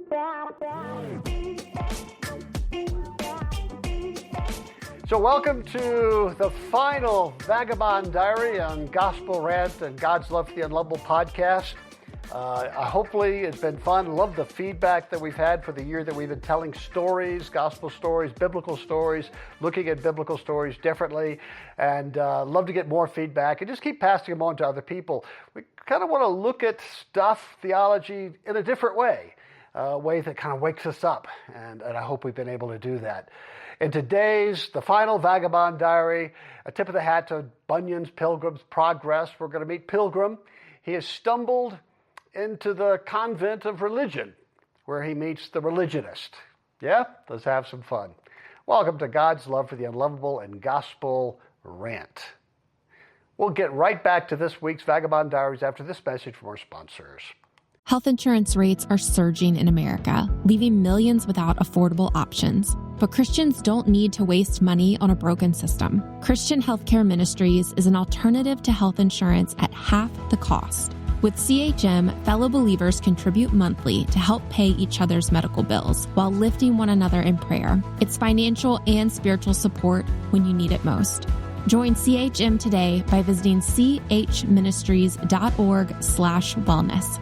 So welcome to the final Vagabond Diary on Gospel Rant and God's Love for the Unlovable podcast. Hopefully it's been fun. Love the feedback that we've had for the year that we've been telling stories, gospel stories, biblical stories, looking at biblical stories differently, and love to get more feedback and just keep passing them on to other people. We kind of want to look at stuff, theology, in a different way, a way that kind of wakes us up, and I hope we've been able to do that. In today's, the final Vagabond Diary, a tip of the hat to Bunyan's Pilgrim's Progress. We're going to meet Pilgrim. He has stumbled into the Convent of Religion, where he meets the Religionist. Yeah? Let's have some fun. Welcome to God's Love for the Unlovable and Gospel Rant. We'll get right back to this week's Vagabond Diaries after this message from our sponsors. Health insurance rates are surging in America, leaving millions without affordable options. But Christians don't need to waste money on a broken system. Christian Healthcare Ministries is an alternative to health insurance at half the cost. With CHM, fellow believers contribute monthly to help pay each other's medical bills while lifting one another in prayer. It's financial and spiritual support when you need it most. Join CHM today by visiting chministries.org/wellness.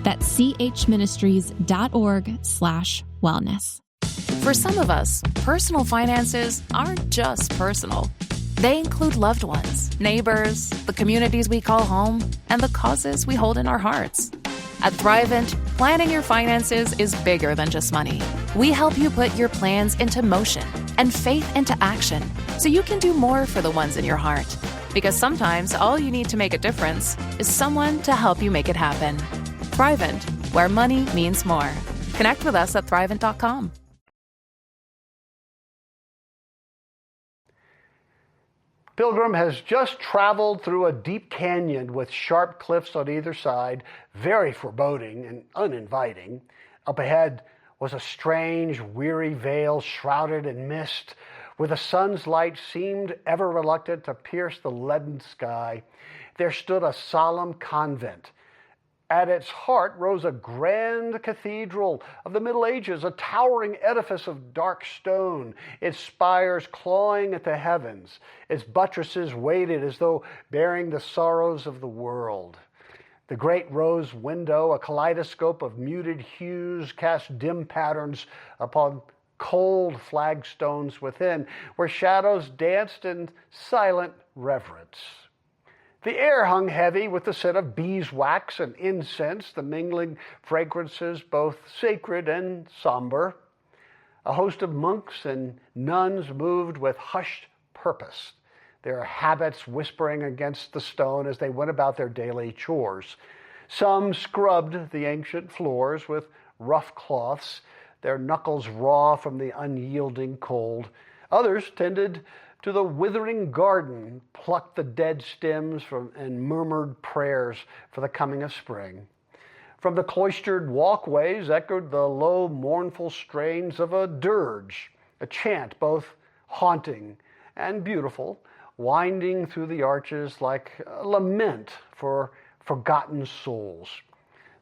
That's chministries.org/wellness. For some of us, personal finances aren't just personal. They include loved ones, neighbors, the communities we call home, and the causes we hold in our hearts. At Thrivent, planning your finances is bigger than just money. We help you put your plans into motion and faith into action so you can do more for the ones in your heart. Because sometimes all you need to make a difference is someone to help you make it happen. Thrivent, where money means more. Connect with us at Thrivent.com. Pilgrim has just traveled through a deep canyon with sharp cliffs on either side, very foreboding and uninviting. Up ahead was a strange, weary vale shrouded in mist, where the sun's light seemed ever reluctant to pierce the leaden sky. There stood a solemn convent. At its heart rose a grand cathedral of the Middle Ages, a towering edifice of dark stone, its spires clawing at the heavens, its buttresses weighted as though bearing the sorrows of the world. The great rose window, a kaleidoscope of muted hues, cast dim patterns upon cold flagstones within, where shadows danced in silent reverence. The air hung heavy with the scent of beeswax and incense, the mingling fragrances both sacred and somber. A host of monks and nuns moved with hushed purpose, their habits whispering against the stone as they went about their daily chores. Some scrubbed the ancient floors with rough cloths, their knuckles raw from the unyielding cold. Others tended to the withering garden, plucked the dead stems from and murmured prayers for the coming of spring. From the cloistered walkways echoed the low, mournful strains of a dirge, a chant both haunting and beautiful, winding through the arches like a lament for forgotten souls.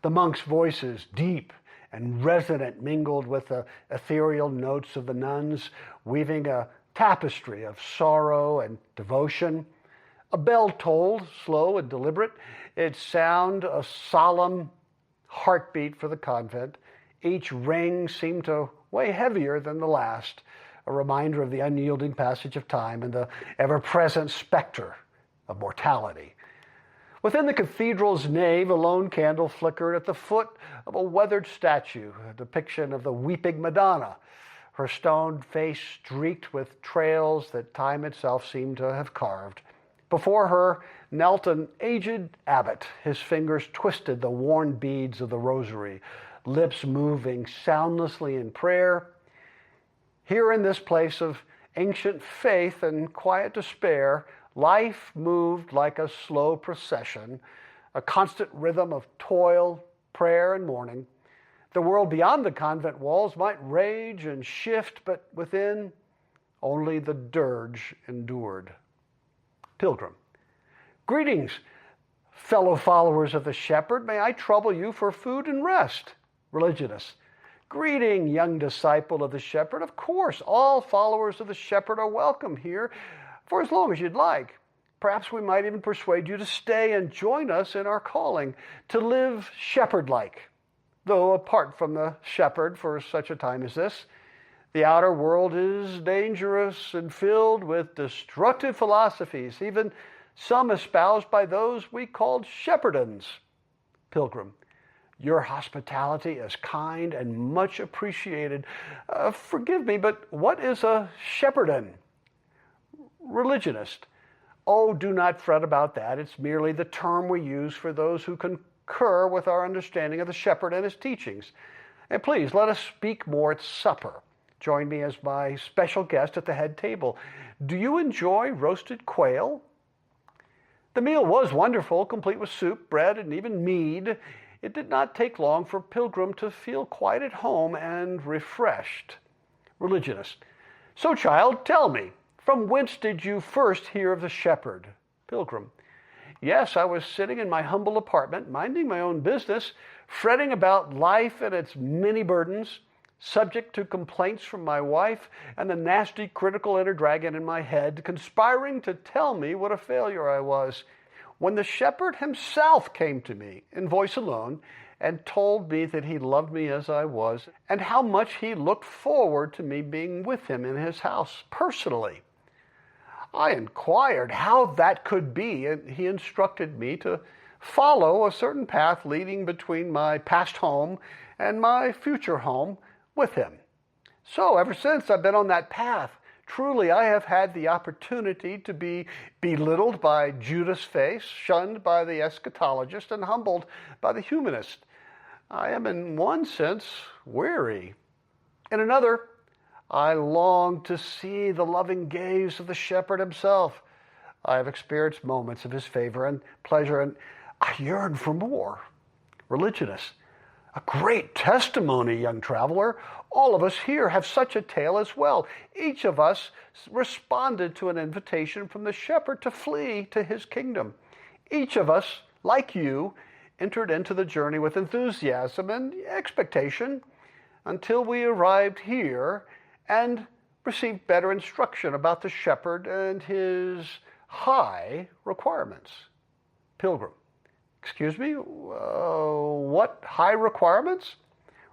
The monks' voices, deep and resonant, mingled with the ethereal notes of the nuns, weaving a tapestry of sorrow and devotion. A bell tolled, slow and deliberate, its sound a solemn heartbeat for the convent. Each ring seemed to weigh heavier than the last, a reminder of the unyielding passage of time and the ever-present specter of mortality. Within the cathedral's nave, a lone candle flickered at the foot of a weathered statue, a depiction of the weeping Madonna, her stone face streaked with trails that time itself seemed to have carved. Before her knelt an aged abbot. His fingers twisted the worn beads of the rosary, lips moving soundlessly in prayer. Here in this place of ancient faith and quiet despair, life moved like a slow procession, a constant rhythm of toil, prayer, and mourning. The world beyond the convent walls might rage and shift, but within, only the dirge endured. Pilgrim. Greetings, fellow followers of the shepherd. May I trouble you for food and rest? Religionist. Greeting, young disciple of the shepherd. Of course, all followers of the shepherd are welcome here for as long as you'd like. Perhaps we might even persuade you to stay and join us in our calling to live shepherd-like, though apart from the shepherd for such a time as this. The outer world is dangerous and filled with destructive philosophies, even some espoused by those we called shepherdans. Pilgrim, your hospitality is kind and much appreciated. Forgive me, but what is a shepherdan? Religionist. Oh, do not fret about that. It's merely the term we use for those who concur with our understanding of the shepherd and his teachings. And please, let us speak more at supper. Join me as my special guest at the head table. Do you enjoy roasted quail? The meal was wonderful, complete with soup, bread, and even mead. It did not take long for Pilgrim to feel quite at home and refreshed. Religionist. So, child, tell me, from whence did you first hear of the shepherd? Pilgrim. Yes, I was sitting in my humble apartment, minding my own business, fretting about life and its many burdens, subject to complaints from my wife and the nasty critical inner dragon in my head, conspiring to tell me what a failure I was, when the shepherd himself came to me in voice alone and told me that he loved me as I was and how much he looked forward to me being with him in his house personally. I inquired how that could be, and he instructed me to follow a certain path leading between my past home and my future home with him. So ever since I've been on that path, truly I have had the opportunity to be belittled by Judas' face, shunned by the eschatologist, and humbled by the humanist. I am in one sense weary. In another, I long to see the loving gaze of the shepherd himself. I have experienced moments of his favor and pleasure, and I yearn for more. Religionist. A great testimony, young traveler. All of us here have such a tale as well. Each of us responded to an invitation from the shepherd to flee to his kingdom. Each of us, like you, entered into the journey with enthusiasm and expectation until we arrived here and received better instruction about the shepherd and his high requirements. Pilgrim. Excuse me? What high requirements?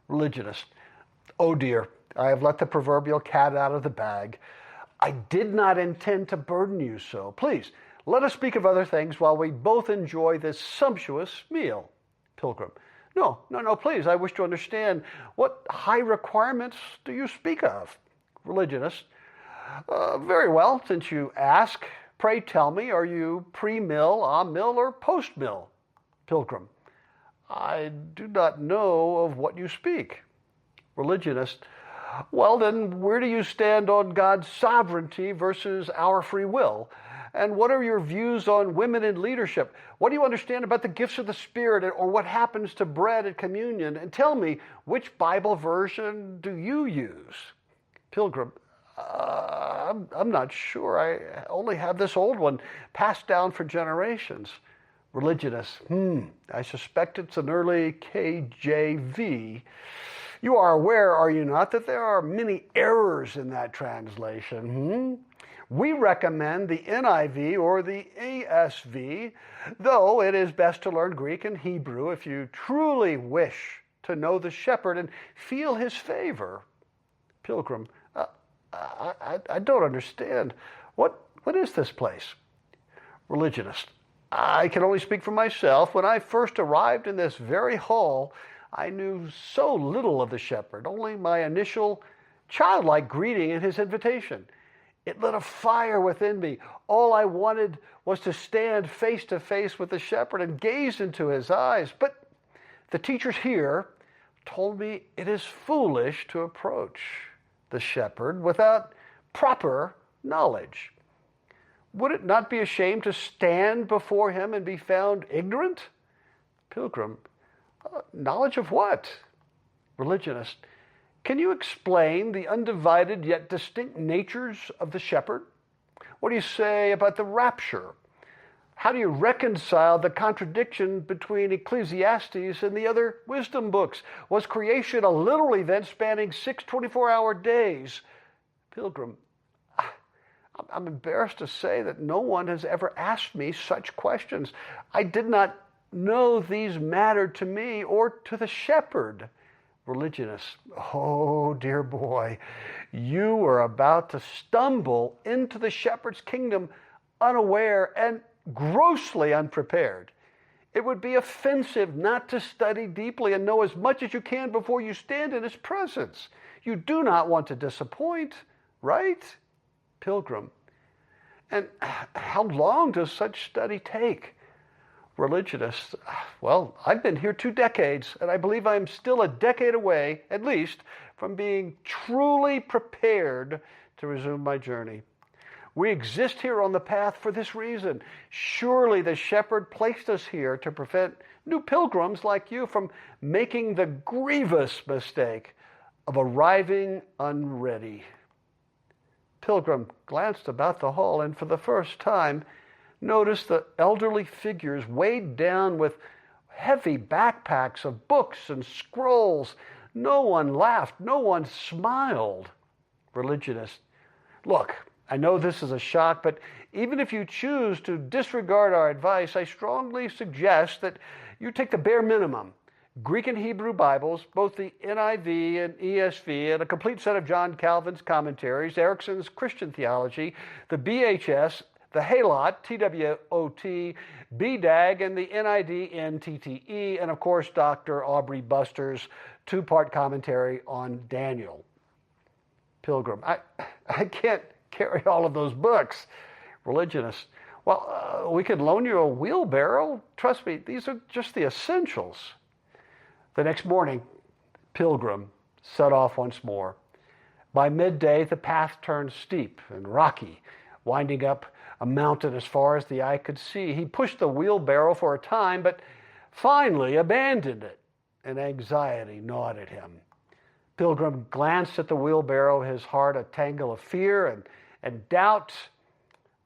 Religionist. Oh dear, I have let the proverbial cat out of the bag. I did not intend to burden you so. Please, let us speak of other things while we both enjoy this sumptuous meal. Pilgrim. No, please, I wish to understand. What high requirements do you speak of? Religionist. Very well, since you ask, pray tell me, are you pre-mill, a-mill, or post-mill? Pilgrim. I do not know of what you speak. Religionist. Well, then, where do you stand on God's sovereignty versus our free will? And what are your views on women in leadership? What do you understand about the gifts of the Spirit, or what happens to bread at communion? And tell me, which Bible version do you use? Pilgrim. I'm not sure. I only have this old one passed down for generations. Religionist. I suspect it's an early KJV. You are aware, are you not, that there are many errors in that translation? We recommend the NIV or the ESV, though it is best to learn Greek and Hebrew if you truly wish to know the shepherd and feel his favor. Pilgrim. I don't understand. What is this place? Religionist. I can only speak for myself. When I first arrived in this very hall, I knew so little of the shepherd, only my initial childlike greeting and his invitation. It lit a fire within me. All I wanted was to stand face to face with the shepherd and gaze into his eyes. But the teachers here told me it is foolish to approach the shepherd without proper knowledge. Would it not be a shame to stand before him and be found ignorant? Pilgrim. Knowledge of what? Religionist. Can you explain the undivided yet distinct natures of the shepherd? What do you say about the rapture? How do you reconcile the contradiction between Ecclesiastes and the other wisdom books? Was creation a literal event spanning 6 24-hour days? Pilgrim, I'm embarrassed to say that no one has ever asked me such questions. I did not know these mattered to me or to the shepherd. Religionist, oh dear boy, you are about to stumble into the shepherd's kingdom unaware and grossly unprepared. It would be offensive not to study deeply and know as much as you can before you stand in his presence. You do not want to disappoint, right? Pilgrim, and how long does such study take? Religionist, well, I've been here 2 decades, and I believe I'm still a decade away, at least, from being truly prepared to resume my journey. We exist here on the path for this reason. Surely the shepherd placed us here to prevent new pilgrims like you from making the grievous mistake of arriving unready. Pilgrim glanced about the hall and for the first time noticed the elderly figures weighed down with heavy backpacks of books and scrolls. No one laughed. No one smiled. Religionist, look, I know this is a shock, but even if you choose to disregard our advice, I strongly suggest that you take the bare minimum. Greek and Hebrew Bibles, both the NIV and ESV, and a complete set of John Calvin's commentaries, Erickson's Christian Theology, the BHS, the Halot, TWOT, BDAG, and the NID, NTTE, and of course, Dr. Aubrey Buster's 2-part commentary on Daniel. Pilgrim, I can't carry all of those books. Religionist, well, we could loan you a wheelbarrow. Trust me, these are just the essentials. The next morning, Pilgrim set off once more. By midday, the path turned steep and rocky, winding up a mountain as far as the eye could see. He pushed the wheelbarrow for a time, but finally abandoned it, and anxiety gnawed at him. Pilgrim glanced at the wheelbarrow, his heart a tangle of fear and doubt,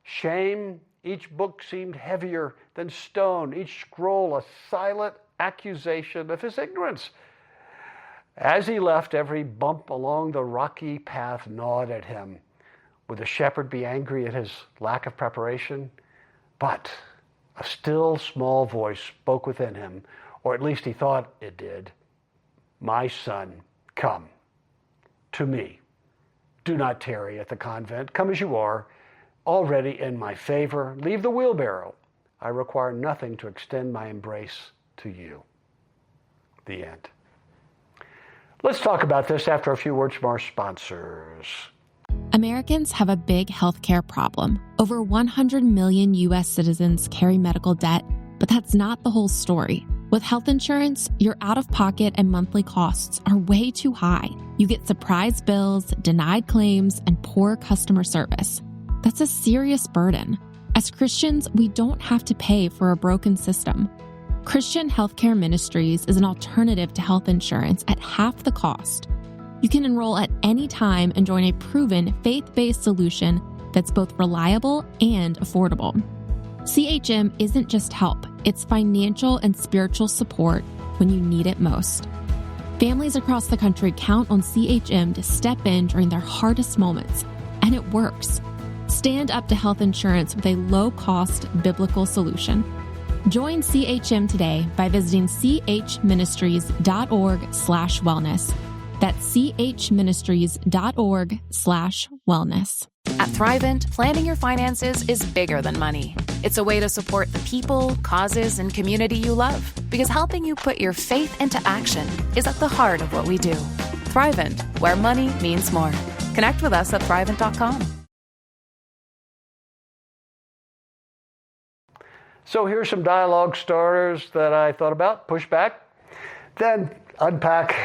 shame. Each book seemed heavier than stone, each scroll a silent accusation of his ignorance. As he left, every bump along the rocky path gnawed at him. Would the shepherd be angry at his lack of preparation? But a still small voice spoke within him, or at least he thought it did. My son, come to me. Do not tarry at the convent. Come as you are, already in my favor. Leave the wheelbarrow. I require nothing to extend my embrace to you. The end. Let's talk about this after a few words from our sponsors. Americans have a big healthcare problem. Over 100 million U.S. citizens carry medical debt, but that's not the whole story. With health insurance, your out-of-pocket and monthly costs are way too high. You get surprise bills, denied claims, and poor customer service. That's a serious burden. As Christians, we don't have to pay for a broken system. Christian Healthcare Ministries is an alternative to health insurance at half the cost. You can enroll at any time and join a proven faith-based solution that's both reliable and affordable. CHM isn't just help, it's financial and spiritual support when you need it most. Families across the country count on CHM to step in during their hardest moments, and it works. Stand up to health insurance with a low-cost biblical solution. Join CHM today by visiting chministries.org/wellness. That's chministries.org/wellness. At Thrivent, planning your finances is bigger than money. It's a way to support the people, causes, and community you love. Because helping you put your faith into action is at the heart of what we do. Thrivent, where money means more. Connect with us at Thrivent.com. So here's some dialogue starters that I thought about, push back, then unpack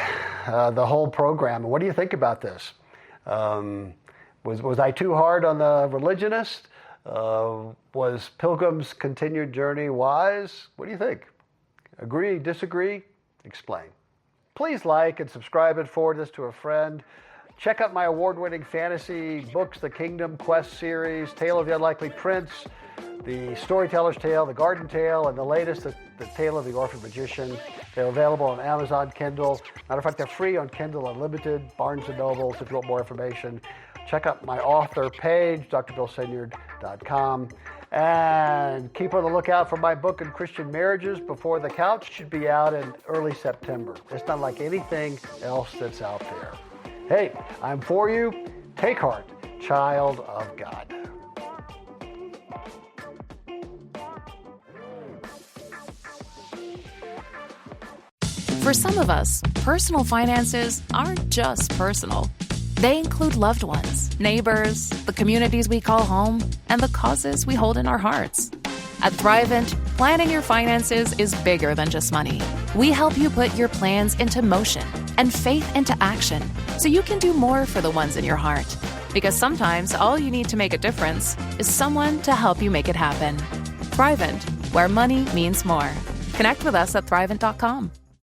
the whole program. What do you think about this? Was I too hard on the religionist? Was Pilgrim's continued journey wise? What do you think? Agree, disagree? Explain. Please like and subscribe and forward this to a friend. Check out my award-winning fantasy books, the Kingdom Quest series, Tale of the Unlikely Prince, the Storyteller's Tale, the Garden Tale, and the latest, the Tale of the Orphan Magician. They're available on Amazon Kindle. Matter of fact, they're free on Kindle Unlimited, Barnes & Noble. If you want more information, check out my author page, drbillsenyard.com. And keep on the lookout for my book on Christian marriages, Before the Couch. Should be out in early September. It's not like anything else that's out there. Hey, I'm for you. Take heart, child of God. For some of us, personal finances aren't just personal. They include loved ones, neighbors, the communities we call home, and the causes we hold in our hearts. At Thrivent, planning your finances is bigger than just money. We help you put your plans into motion and faith into action so you can do more for the ones in your heart. Because sometimes all you need to make a difference is someone to help you make it happen. Thrivent, where money means more. Connect with us at Thrivent.com.